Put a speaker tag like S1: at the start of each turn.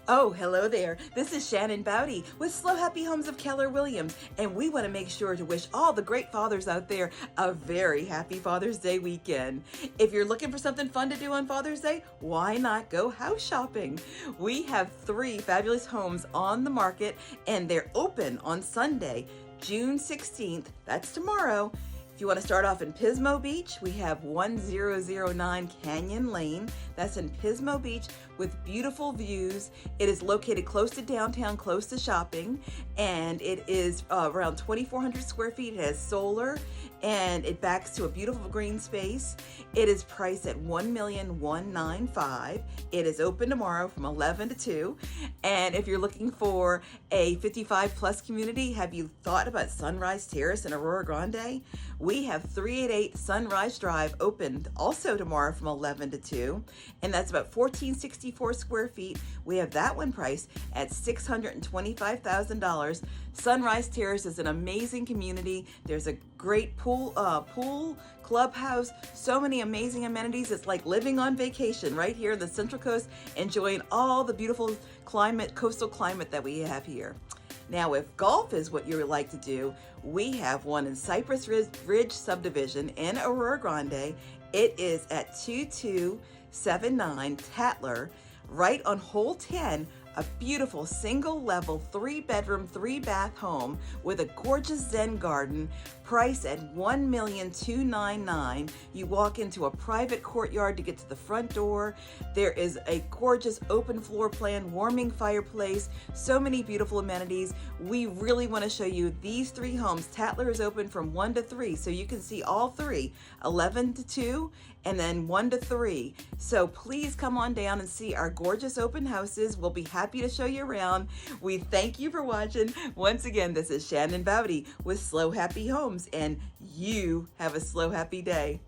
S1: Oh, hello there. This is Shannon Bowdy with SLO Happy Homes of Keller Williams, and we want to make sure to wish all the great fathers out there a very happy Father's Day weekend. If you're looking for something fun to do on Father's Day, why not go house shopping? We have 3 fabulous homes on the market, and they're open on Sunday, June 16th. That's tomorrow. If you want to start off in Pismo Beach, we have 1009 Canyon Lane. That's in Pismo Beach with beautiful views. It is located close to downtown, close to shopping, and it is around 2,400 square feet. It has solar, and it backs to a beautiful green space. It is priced at $1,195,000. It is open tomorrow from 11 to 2. And if you're looking for a 55 plus community, have you thought about Sunrise Terrace in Arroyo Grande? We have 388 Sunrise Drive open also tomorrow from 11 to 2, and that's about 1,464 square feet. We have that one priced at $625,000. Sunrise Terrace is an amazing community. There's a great pool clubhouse, so many amazing amenities. It's like living on vacation right here in the Central Coast, enjoying all the beautiful coastal climate that we have here. Now, if golf is what you would like to do, we have one in Cypress Ridge subdivision in Arroyo Grande. It is at 2279 Tattler, right on hole 10, a beautiful single level 3-bedroom, 3-bath home with a gorgeous Zen garden, priced at $1,299,000. You walk into a private courtyard to get to the front door. There is a gorgeous open floor plan, warming fireplace, so many beautiful amenities. We really want to show you these 3 homes. Tattler is open from 1 to 3, so you can see all 3, 11 to 2, and then 1 to 3. So please come on down and see our gorgeous open houses. We'll be happy to show you around. We thank you for watching. Once again, this is Shannon Bowdy with SLO Happy Homes, and you have a SLO Happy day.